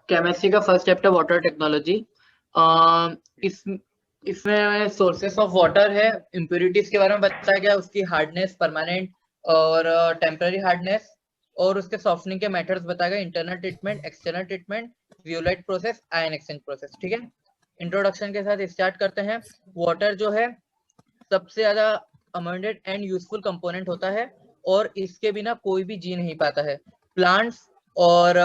Chemistry का first chapter water technology. इस इसमें सोर्सेस ऑफ वाटर है, इम्प्योरिटीज के बारे में बताया गया, उसकी हार्डनेस, परमानेंट और टेम्पररी हार्डनेस, और उसके सॉफ्टनिंग के मेथड्स बताया गया, internal treatment, external treatment, zeolite process, ion exchange process. ठीक है, इंट्रोडक्शन के साथ स्टार्ट करते हैं। वाटर जो है सबसे ज्यादा अबंडेंट एंड यूजफुल कंपोनेंट होता है और इसके बिना कोई भी जी नहीं पाता है। प्लांट्स और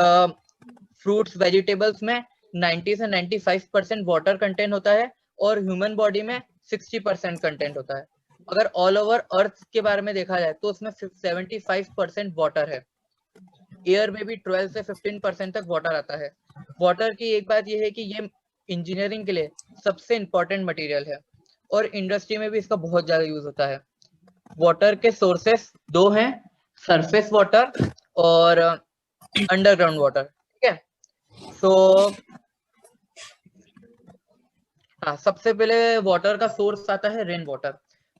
फ्रूट्स वेजिटेबल्स में 90 से 95% वाटर कंटेंट होता है और ह्यूमन बॉडी में 60% कंटेंट होता है। अगर ऑल ओवर अर्थ के बारे में देखा जाए तो उसमें 75% वाटर है। एयर में भी 12 से 15% तक वाटर आता है। वाटर की एक बात यह है कि ये इंजीनियरिंग के लिए सबसे इंपॉर्टेंट मटेरियल है और इंडस्ट्री में भी इसका बहुत ज्यादा यूज होता है। वाटर के सोर्सेस दो हैं, सरफेस वाटर और अंडरग्राउंड वाटर। ठीक है, तो हाँ, सबसे पहले वाटर का सोर्स आता है रेन वाटर।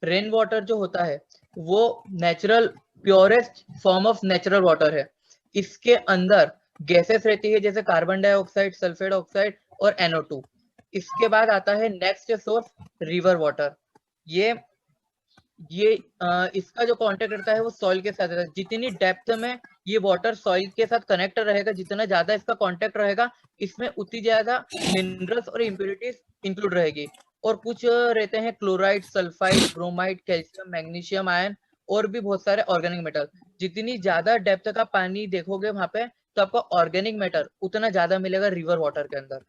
रेन वाटर जो होता है वो natural purest form of natural water है। इसके अंदर गैसेस रहती है जैसे कार्बन डाइऑक्साइड, सल्फेट ऑक्साइड और NO2। इसके बाद आता है नेक्स्ट सोर्स रिवर वाटर। ये इसका जो कांटेक्ट रहता है वो सॉइल के साथ रहता है। जितनी डेप्थ में ये वाटर सॉइल के साथ कनेक्ट रहेगा, जितना ज्यादा इसका कांटेक्ट रहेगा, इसमें उतनी ज्यादा मिनरल्स और इम्प्योरिटीज इंक्लूड रहेगी। और कुछ रहते हैं chloride, sulphide, bromide, calcium, magnesium, ion और भी बहुत सारे ऑर्गेनिक मेटल। जितनी ज्यादा डेप्थ का पानी देखोगे वहां पे तो आपको ऑर्गेनिक मैटर उतना ज्यादा मिलेगा रिवर वाटर के अंदर।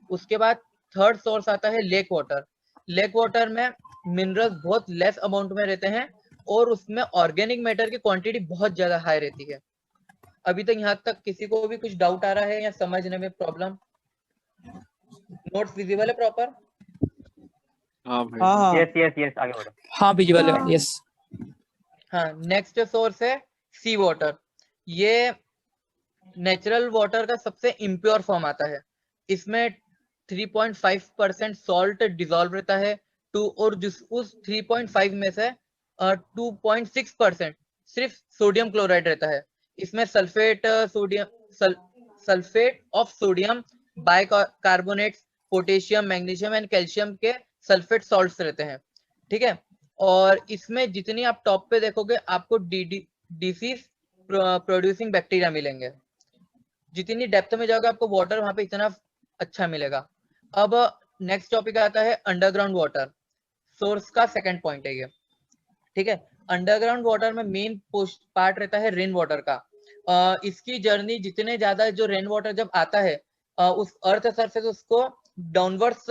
उसके बाद थर्ड सोर्स आता है लेक वाटर। लेक वाटर में मिनरल्स बहुत लेस अमाउंट में रहते हैं और उसमें ऑर्गेनिक मैटर की क्वांटिटी बहुत ज्यादा हाई रहती है। अभी तक यहाँ तक किसी को भी कुछ डाउट आ रहा है या समझने में प्रॉब्लम? नोट्स विजिबल है प्रॉपर? हाँ भाई। हाँ यस यस यस, आगे बढ़ो। हाँ विजुअल है, यस। हाँ, नेक्स्ट सोर्स है सी वाटर। ये नेचुरल वाटर का सबसे इम्प्योर फॉर्म आता है। इसमें 3.5% सॉल्ट डिजोल्व रहता है और जिस उस 3.5 में से 2.6% सिर्फ सोडियम क्लोराइड रहता है। इसमें sulphate of sodium, bicarbonates, potassium, magnesium and calcium के सल्फेट सॉल्ट्स रहते हैं। ठीक है, और इसमें जितनी आप टॉप पे देखोगे आपको डिसीज प्रोड्यूसिंग बैक्टीरिया मिलेंगे। जितनी डेप्थ में जाओगे आपको वाटर वहां पे इतना अच्छा मिलेगा। अब नेक्स्ट टॉपिक आता है अंडरग्राउंड वाटर। सोर्स का सेकंड पॉइंट है ये। ठीक है, अंडरग्राउंड वाटर में मेन पार्ट रहता है रेन वाटर का। इसकी जर्नी जितने ज्यादा, जो रेन वाटर जब आता है उस अर्थ सरफेस उसको डाउनवर्ड्स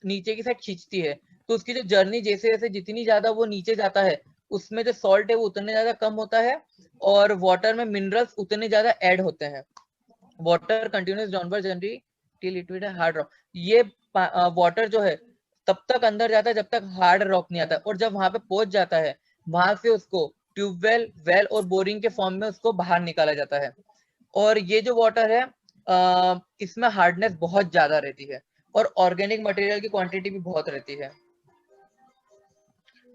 नीचे की साइड खींचती है। तो उसकी जो जर्नी जैसे जैसे जितनी ज्यादा वो नीचे जाता है उसमें जो सॉल्ट है वो उतने ज्यादा कम होता है और वाटर में मिनरल्स उतने ज्यादा ऐड होते हैं। Water continuous downward journey till it will hard rock. ये वाटर जो है तब तक अंदर जाता है जब तक हार्ड रॉक नहीं आता, और जब वहां पे पहुंच जाता है वहां से उसको ट्यूबवेल, वेल और बोरिंग के फॉर्म में उसको बाहर निकाला जाता है। और ये जो वाटर है इसमें हार्डनेस बहुत ज्यादा रहती है और ऑर्गेनिक मटेरियल की क्वांटिटी भी बहुत रहती है।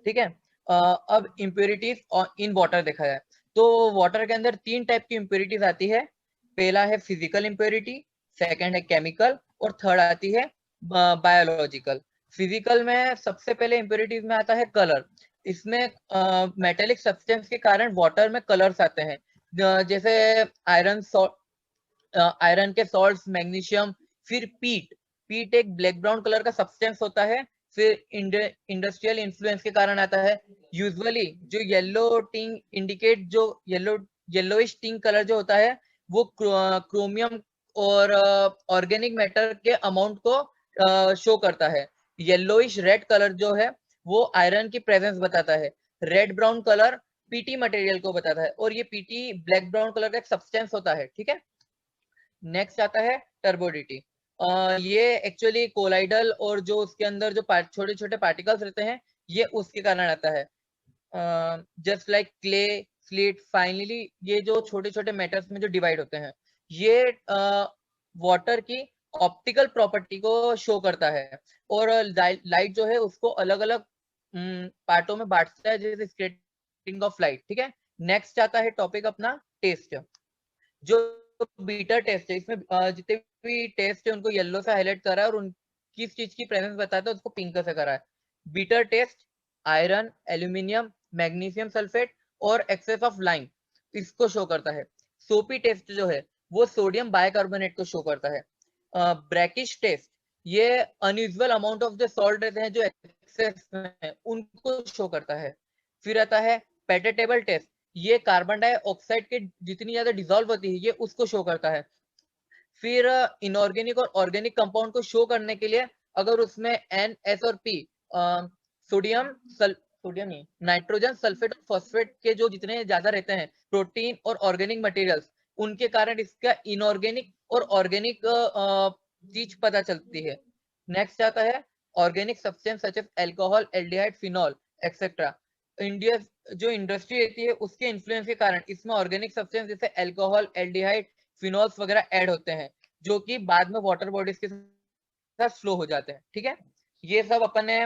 ठीक है, अब इम्प्योरिटीज इन वाटर देखा जाए तो वाटर के अंदर 3 टाइप की इम्प्योरिटीज आती है। पहला है फिजिकल इम्प्योरिटी, सेकंड है केमिकल और थर्ड आती है बायोलॉजिकल। फिजिकल में सबसे पहले इम्प्योरिटीज में आता है कलर। इसमें मेटेलिक सब्सटेंस के कारण वाटर में कलर्स आते हैं, जैसे आयरन के सॉल्ट्स, मैग्नीशियम। फिर पीट एक ब्लैक ब्राउन कलर का सब्सटेंस होता है। फिर इंडस्ट्रियल इन्फ्लुएंस के कारण आता है यूजुअली जो येलो टिंग इंडिकेट, जो येलोइश टिंग कलर जो होता है वो क्रोमियम और ऑर्गेनिक मैटर के अमाउंट को शो करता है। येलोइश रेड कलर जो है वो आयरन की प्रेजेंस बताता है। Red brown colour PT material को बताता है और ये पीटी ब्लैक ब्राउन कलर का एक सब्सटेंस होता है। ठीक है, नेक्स्ट आता है टर्बोडिटी। ये एक्चुअली कोलाइडल और जो उसके अंदर जो छोटे छोटे पार्टिकल्स रहते हैं ये उसके कारण आता है। Just like clay, slit, finally ये जो छोटे छोटे मेटल्स में जो डिवाइड होते हैं ये वाटर की ऑप्टिकल प्रॉपर्टी को शो करता है और लाइट जो है उसको अलग अलग पार्टों में बांटता है, जैसे स्कैटरिंग ऑफ लाइट। ठीक है, नेक्स्ट आता है टॉपिक अपना टेस्ट। जो बीटा टेस्ट है, इसमें जितने भी टेस्ट है उनको येलो से हाईलाइट करा है और उन किस चीज की प्रेजेंस बताता है उसको पिंक से करा है। Bitter taste iron, aluminium, magnesium sulphate और एक्सेस ऑफ लाइम इसको शो करता है। सोपी टेस्ट जो है वो सोडियम बाइकार्बोनेट को शो करता है। ब्रैकिश टेस्ट ये unusual amount of the salt रहते हैं जो एक्सेस में है उनको शो करता है। फिर आता है पेटेटेबल टेस्ट, ये कार्बन डाइऑक्साइड के जितनी ज्यादा डिसॉल्व होती है ये उसको शो करता है। फिर इनऑर्गेनिक और ऑर्गेनिक कंपाउंड को शो करने के लिए अगर उसमें एन, एस और पी सोडियम नहीं, नाइट्रोजन, सल्फेट और फॉस्फेट के जो जितने ज्यादा रहते हैं प्रोटीन और ऑर्गेनिक मटेरियल्स उनके कारण इसका इनऑर्गेनिक और ऑर्गेनिक चीज पता चलती है। नेक्स्ट आता है organic substance such as alcohol, aldehyde, phenol etcetera. India जो इंडस्ट्री रहती है उसके इन्फ्लुएंस के कारण इसमें ऑर्गेनिक सब्सटेंस जैसे एल्कोहल, एल्डिहाइड, फिनॉल्स वगैरह ऐड होते हैं जो कि बाद में वाटर बॉडीज के साथ फ्लो हो जाते हैं। ठीक है, ये सब अपने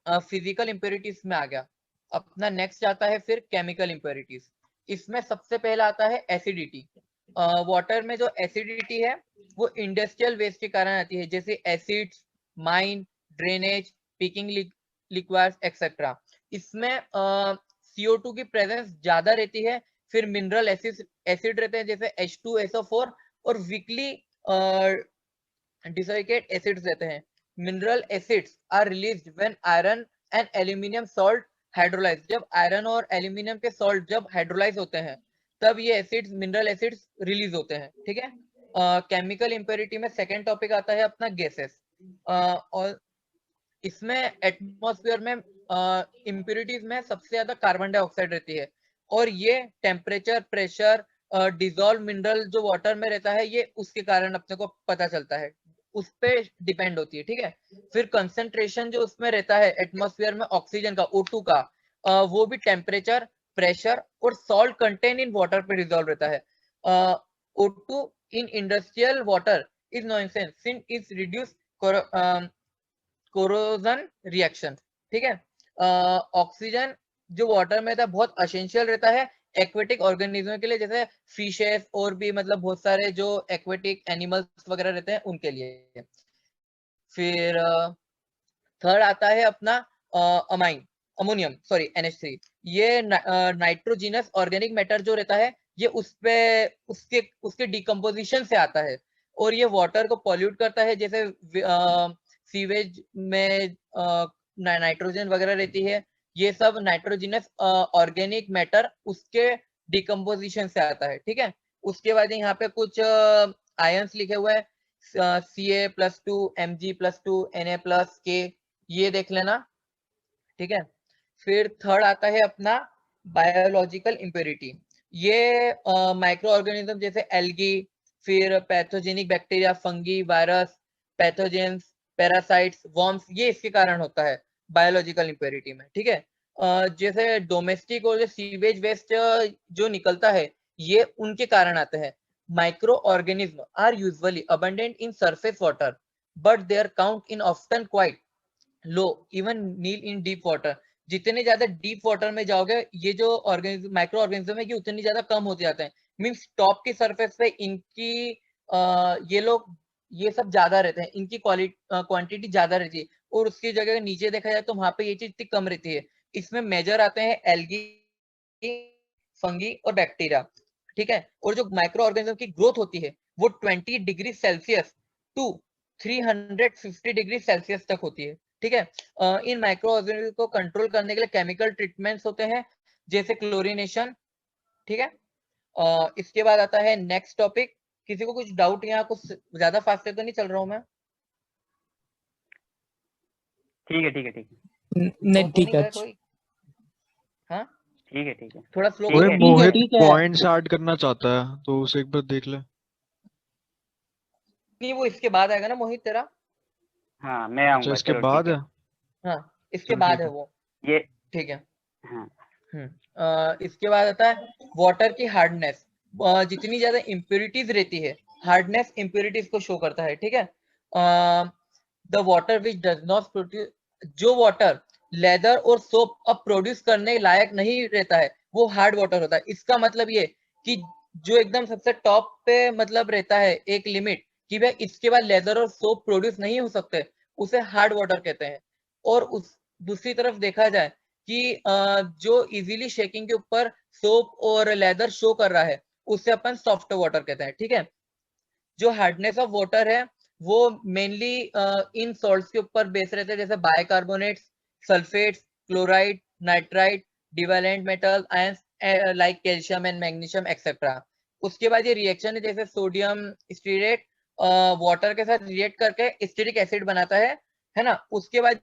फिजिकल इंप्योरिटीज में आ गया। अपना नेक्स्ट आता है फिर केमिकल इंप्योरिटीज। इसमें सबसे पहला आता है एसिडिटी। वाटर में जो एसिडिटी है वो इंडस्ट्रियल वेस्ट के कारण आती है जैसे acids, mine, drainage, peeking liquids etcetera. इसमें CO2 की प्रेजेंस ज्यादा रहती है। फिर मिनरल एसिड रहते हैं जैसे H2SO4 और वीकली डिसोसिएट एसिड्स रहते हैं। Mineral acids are released when iron and aluminium salt hydrolyse. जब आयरन और एल्यूमिनियम के सॉल्ट जब हाइड्रोलाइज होते हैं तब ये एसिड्स, मिनरल एसिड्स रिलीज होते हैं। ठीक है, केमिकल इंप्योरिटी में सेकेंड टॉपिक आता है अपना गैसेस। और इसमें एटमॉस्फेयर में इम्प्योरिटीज में सबसे ज्यादा कार्बन डाइऑक्साइड रहती है और ये टेम्परेचर, प्रेशर, डिजोल्व मिनरल जो वाटर में रहता है ये उसके कारण अपने को पता चलता है, उस पे डिपेंड होती है। ठीक है, फिर कंसंट्रेशन जो उसमें रहता है एटमॉस्फेयर में ऑक्सीजन का, O2 का, वो भी टेम्परेचर, प्रेशर और सॉल्ट कंटेन इन वाटर पे डिजोल्व रहता है। O2 in industrial water is nonsense since is reduce corrosion reaction. ठीक है, ऑक्सीजन जो वाटर में था बहुत असेंशियल रहता है एक्वेटिक ऑर्गेनिज्म के लिए जैसे फिशेस और भी मतलब बहुत सारे जो एक्वेटिक एनिमल्स वगैरह रहते हैं उनके लिए। फिर थर्ड आता है अपना अमोनियम, सॉरी NH3। ये नाइट्रोजिनस ऑर्गेनिक मैटर जो रहता है ये उसके डिकम्पोजिशन से आता है और ये वाटर को पॉल्यूट करता है जैसे सीवेज में नाइट्रोजन वगैरह रहती है। ये सब नाइट्रोजिनस ऑर्गेनिक मैटर उसके डिकम्पोजिशन से आता है। ठीक है, उसके बाद यहाँ पे कुछ आयंस लिखे हुए हैं Ca+2, Mg+2, Na+K, ये देख लेना। ठीक है, फिर थर्ड आता है अपना बायोलॉजिकल इंप्योरिटी। ये माइक्रो ऑर्गेनिज्म जैसे एल्गी, फिर pathogenic bacteria, fungi, virus, pathogens, parasites, worms, ये इसके कारण होता है बायोलॉजिकल इंप्योरिटी में। ठीक है, जैसे डोमेस्टिक और सीवेज वेस्ट जो निकलता है ये उनके कारण आते हैं। Micro organism are usually abundant in surface water but their count in often quite low, even nil in deep water. जितने ज्यादा डीप वाटर में जाओगे ये जो ऑर्गेनिज्म, माइक्रो ऑर्गेनिज्म है ये उतनी ज्यादा कम होते जाते हैं। मींस टॉप की सरफेस पे इनकी ये लोग ये सब ज्यादा रहते हैं, इनकी क्वांटिटी ज्यादा रहती है और उसकी जगह नीचे देखा जाए तो वहां पे ये चीज इतनी कम रहती है। इसमें मेजर आते हैं एल्गी, फंगी और बैक्टीरिया। ठीक है, और जो माइक्रो ऑर्गेनिज्म की ग्रोथ होती है वो 20 degree Celsius to 350 degree Celsius तक होती है। ठीक है, इन माइक्रो ऑर्गेनिज्म को कंट्रोल करने के लिए केमिकल ट्रीटमेंट्स होते हैं जैसे क्लोरिनेशन। ठीक है, इसके बाद आता है नेक्स्ट टॉपिक। किसी को कुछ डाउट यहाँ कुछ ज्यादा फास्ट तो नहीं चल रहा हूँ मैं? ठीक है ठीक है ठीक है नहीं ठीक है। कोई? हाँ ठीक है ठीक है थोड़ा स्लो ठीक है, करो। मोहित ठीक है। पॉइंट्स ऐड करना चाहता है तो उसे एक बार देख ले। नहीं वो इसके बाद आएगा ना मोहित तेरा? हाँ मैं अच्छा आऊंगा। इसके चलो बाद ठीक है। हाँ इसके चल बाद ठीक है है। वो। ये ठीक है, हाँ इसके बाद आता है वाटर की हार्डनेस। जितनी ज्यादा इम्प्योरिटीज रहती है हार्डनेस इम्प्योरिटीज को शो करता है। ठीक है, the water which does not produce, जो वाटर लेदर और सोप अब प्रोड्यूस करने लायक नहीं रहता है वो हार्ड वाटर होता है। इसका मतलब ये कि जो एकदम सबसे टॉप पे मतलब रहता है एक लिमिट कि भाई इसके बाद लेदर और सोप प्रोड्यूस नहीं हो सकते, उसे हार्ड वाटर कहते हैं। और उस दूसरी तरफ देखा जाए कि जो इजीली शेकिंग के ऊपर सोप और लेदर शो कर रहा है, उसे अपन सॉफ्ट वाटर कहते हैं। ठीक है, जो हार्डनेस ऑफ वाटर है वो मेनली इन सॉल्ट्स के ऊपर बेस रहते हैं, जैसे bicarbonates, sulphates, chloride, nitrite, divalent metal ions like calcium and magnesium etcetera. उसके बाद ये रिएक्शन है जैसे सोडियम स्टीरेट वाटर के साथ रिएक्ट करके एसिटिक एसिड बनाता है ना। उसके बाद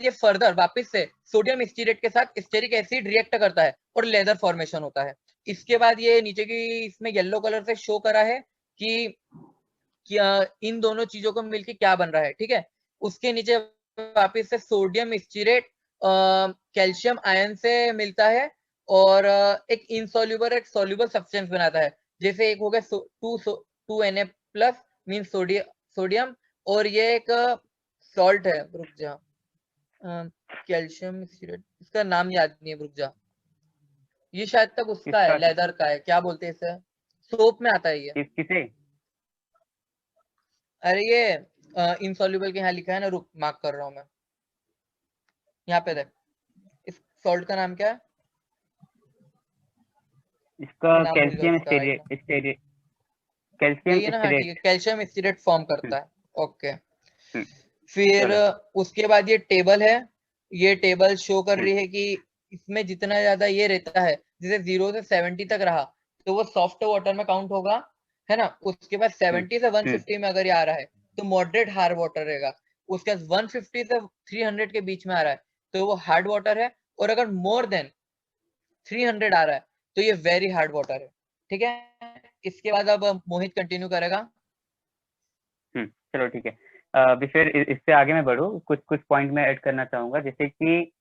ये फर्दर वापस से सोडियम स्टीरेट के साथ स्टेरिक एसिड रिएक्ट करता है और लेदर फॉर्मेशन होता है। इसके बाद ये नीचे की इसमें येलो कलर से शो करा है कि क्या इन दोनों चीजों को मिलके क्या बन रहा है। ठीक है, उसके नीचे वापस से सोडियम स्टीरेट कैल्शियम आयन से मिलता है और एक इनसॉल्युबल एक सॉल्युबल सब्सटेंस बनाता है। जैसे एक हो गया two Na plus mean sodium, और ये एक सॉल्ट है, रुक जा, कैल्शियम स्टीरेट, इसका नाम याद नहीं है, रुक जा, ये शायद तक उसका है, किसका? लेदर का है, क्या बोलते हैं इसे, सोप में आता है ये। किसे? अरे ये इनसॉल्युबल के यहाँ लिखा है ना, रुक मार्क कर रहा हूँ मैं, यहाँ पे देख, इस सॉल्ट का नाम क्या है, इसका मैं नाम भूल गया कैल्शियम उसका right now। स्टेरेट, कैल्शियम यही है ना, हाँ ठीक है, स्टेरेट। कैल्शियम स्टीरेट फॉर्म करता है। ओके, हम्म, फिर चलो। उसके बाद ये टेबल है, ये टेबल शो कर हम्म, रही है कि इसमें जितना ज्यादा ये रहता है, जैसे 0 से 70 तक रहा तो वो सॉफ्ट वाटर में काउंट होगा, है ना। उसके बाद हम्म, 70 से हम्म, 150 में अगर ये आ रहा है तो मॉडरेट हार्ड वाटर रहेगा। उसके बाद 150 से 300 के बीच में आ रहा है तो वो हार्ड वाटर है, और अगर मोर देन 300 आ रहा है तो ये वेरी हार्ड वाटर है। ठीक है, इसके बाद अब मोहित कंटिन्यू करेगा। चलो ठीक है। अभी फिर इससे आगे मैं बढ़ूँ, कुछ कुछ पॉइंट मैं ऐड करना चाहूंगा, जैसे कि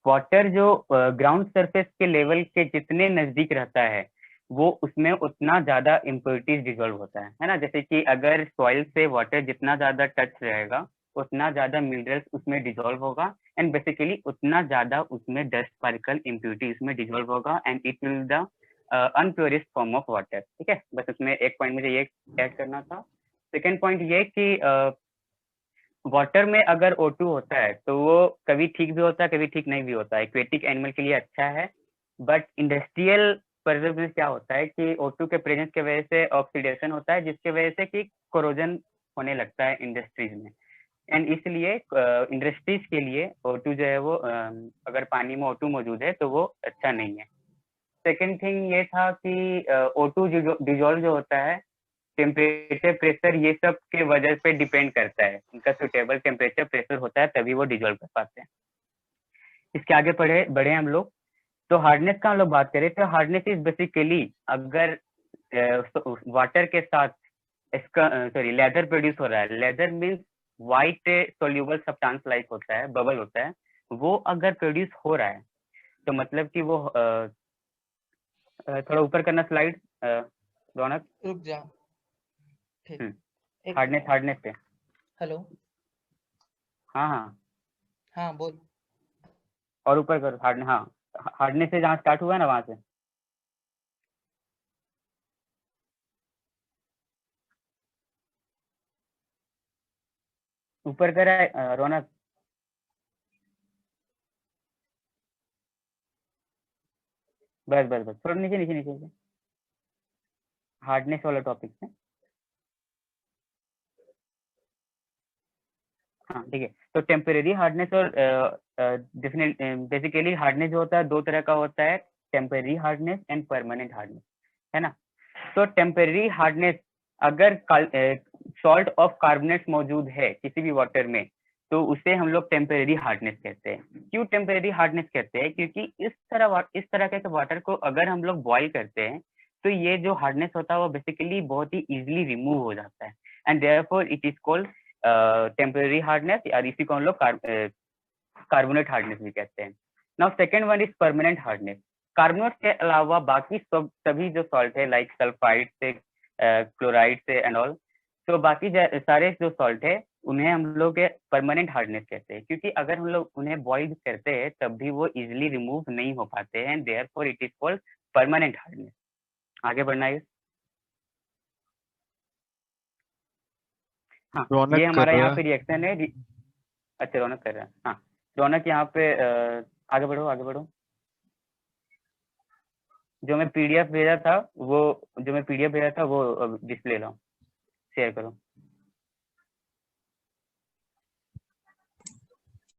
वाटर जो ग्राउंड सरफेस के लेवल के जितने नजदीक रहता है, वो उसमें उतना ज्यादा इम्प्योरिटीज डिजोल्व होता है ना। जैसे कि अगर सॉइल से वाटर जितना ज्यादा टच रहेगा, उतना ज्यादा मिनरल्स उसमें डिजोल्व होगा, एंड बेसिकली उतना ज्यादा उसमें डस्ट पार्टिकल इम्प्योरिटी उसमें डिजोल्व होगा, and it will the unpurest form of water. ठीक है, बस उसमें एक पॉइंट मुझे ये ऐड करना था। सेकेंड पॉइंट ये कि वाटर में अगर O2 होता है तो वो कभी ठीक भी होता है, कभी ठीक नहीं भी होता है। एक्वेटिक एनिमल के लिए अच्छा है, बट इंडस्ट्रियल पर्पज में क्या होता है कि O2 के प्रेजेंस की वजह से ऑक्सीडेशन होता है, जिसकी वजह से कि कोरोजन होने लगता है इंडस्ट्रीज में, एंड इसलिए इंडस्ट्रीज के लिए O2 जो है वो अगर पानी में O2 मौजूद है तो वो अच्छा नहीं है। सेकेंड थिंग ये था कि O2 डिजोल्व जो होता है, टेम्परेचर प्रेशर ये सब के वजह पे डिपेंड करता है, उनका सुटेबल टेम्परेचर प्रेशर होता है तभी वो डिजोल्व कर पाते हैं। इसके आगे बढ़े हम लोग, तो हार्डनेस का हम लोग बात करें तो हार्डनेस इज बेसिकली अगर वाटर के साथ इसका लेदर प्रोड्यूस हो रहा है, leather means white soluble substance like होता है, बबल होता है, वो अगर प्रोड्यूस हो रहा है तो मतलब कि वो थोड़ा ऊपर करना स्लाइड रौनक। रुक जा, ठीक, एक हार्डनेस हार्डनेस पे, हेलो, हाँ हाँ, हाँ बोल। और ऊपर करो हार्डनेस, हाँ हार्डनेस से जहाँ स्टार्ट हुआ है ना वहां से ऊपर करा है रौनक। बस बस बस थोड़ा नीचे नीचे नीचे नीचे, हार्डनेस वाला टॉपिक है। हाँ ठीक है, तो टेम्परेरी हार्डनेस और बेसिकली हार्डनेस जो होता है दो तरह का होता है, temporary hardness and permanent hardness, है ना। तो टेम्परेरी हार्डनेस अगर सॉल्ट ऑफ कार्बोनेट मौजूद है किसी भी वाटर में तो उसे हम लोग टेम्परेरी हार्डनेस कहते हैं। क्यों टेम्परेरी हार्डनेस कहते हैं? क्योंकि इस तरह के वाटर को अगर हम लोग बॉईल करते हैं तो ये जो हार्डनेस होता है वो बेसिकली बहुत ही इजीली रिमूव हो जाता है, and therefore it is called temporary hardness, या इसी को हम लोग कार्बोनेट हार्डनेस भी कहते हैं। Now second one is permanent hardness. Carbonate के अलावा बाकी सभी जो सॉल्ट है लाइक सल्फाइड से क्लोराइड से एंड ऑल, तो बाकी सारे जो सॉल्ट है उन्हें हम लोग परमानेंट हार्डनेस कहते हैं, क्योंकि अगर हम लोग उन्हें बॉइल करते हैं तब भी वो इजिली रिमूव नहीं हो पाते हैं, therefore it is called permanent hardness. आगे बढ़ना है। हाँ रौनक ये कर हमारा रहा यहाँ है। पे रिएक्शन है। अच्छा रौनक कर रहा है। हाँ रौनक यहाँ पे आगे बढ़ो आगे बढ़ो। जो मैं पीडीएफ भेजा था वो डिस्प्ले लाओ, शेयर करो।